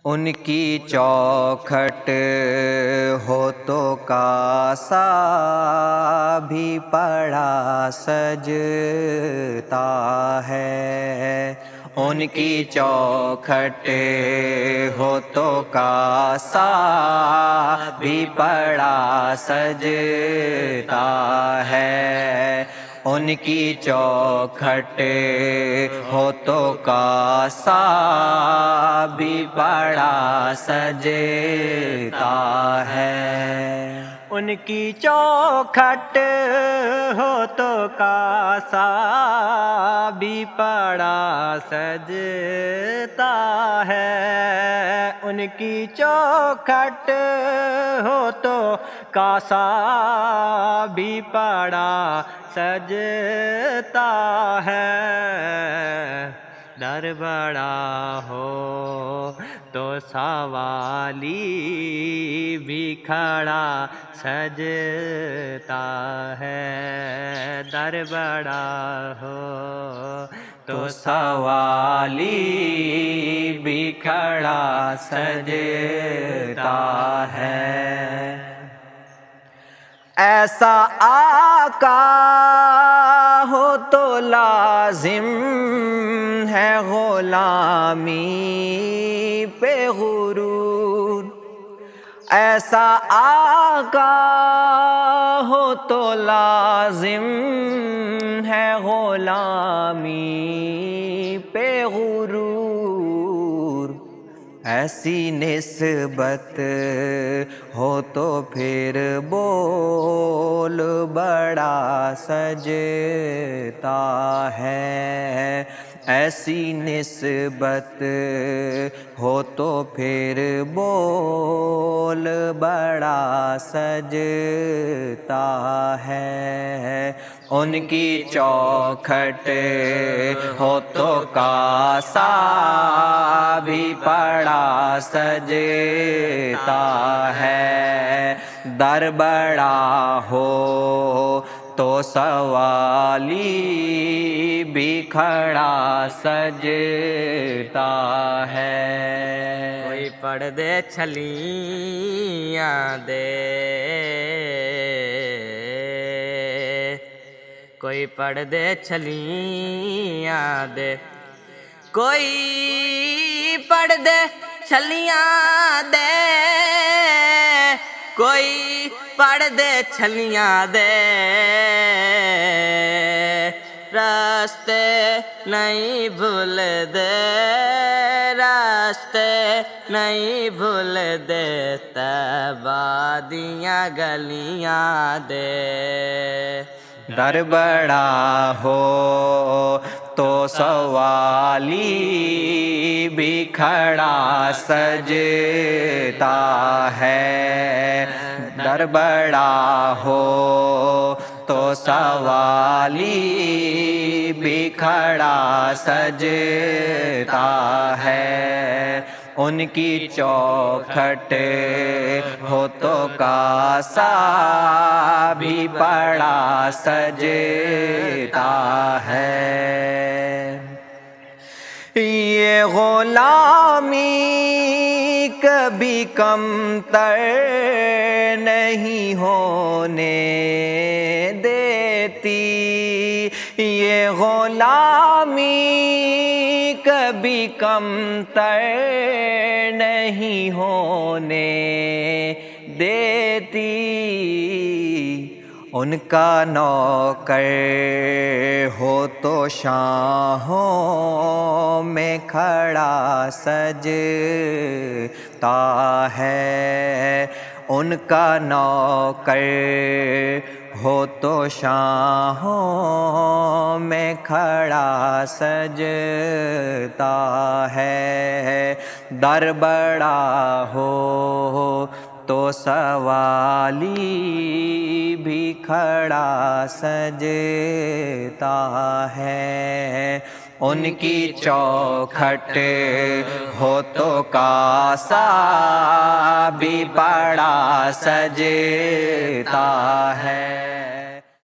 ان کی چوکھٹ ہو تو کاسا بھی پڑا سجتا ہے۔ ان کی چوکھٹ ہو تو کاسا بھی پڑا سجتا ہے۔ ان کی چوکھٹ ہو تو کاسا بھی بڑا سجتا ہے۔ ان کی چوکھٹ ہو تو کاسا بھی پڑا سجتا ہے۔ ان کی چوکھٹ ہو تو کاسا بھی پڑا سجتا ہے۔ در بڑا ہو تو سوالی بھی کھڑا سجتا ہے۔ در بڑا ہو تو سوالی بھی کھڑا سجتا ہے۔ ایسا آقا ہو تو لازم ہے غلامی پہ غرور۔ ایسا آقا ہو تو لازم ہے غلامی پہ غرور۔ ایسی نسبت ہو تو پھر بول بڑا سجتا ہے۔ ایسی نسبت ہو تو پھر بول بڑا سجتا ہے۔ ان کی چوکھٹ ہو تو کاسا بھی بڑا سجتا ہے۔ در بڑا ہو تو سوالی بھی کھڑا سجتا ہے۔ کوئی پردے چھلیاں دے، کوئی پردے چھلیاں دے، کوئی پردے چھلیاں دے، کوئی پردے چھلیاں دے۔ راستے نہیں بھول دے، راستے نہیں بھول دے، طیبہ دیاں گلیاں دے۔ در بڑا ہو تو سوالی بھی کھڑا سجتا ہے۔ در بڑا ہو تو سوالی بھی کھڑا سجتا ہے۔ ان کی چوکھٹ ہو تو کاسا بھی بڑا سجتا ہے۔ یہ غلامی کبھی کم تر نہیں ہونے دیتی، یہ غلامی کبھی کم تر نہیں ہونے دیتی۔ ان کا نوکر ہو تو شاہوں میں کھڑا سجتا ہے۔ ان کا نوکر ہو تو شاہوں میں کھڑا سجتا ہے۔ در بڑا ہو تو سوالی بھی کھڑا سجتا ہے۔ ان کی چوکھٹ ہو تو کاسا بھی بڑا سجتا ہے۔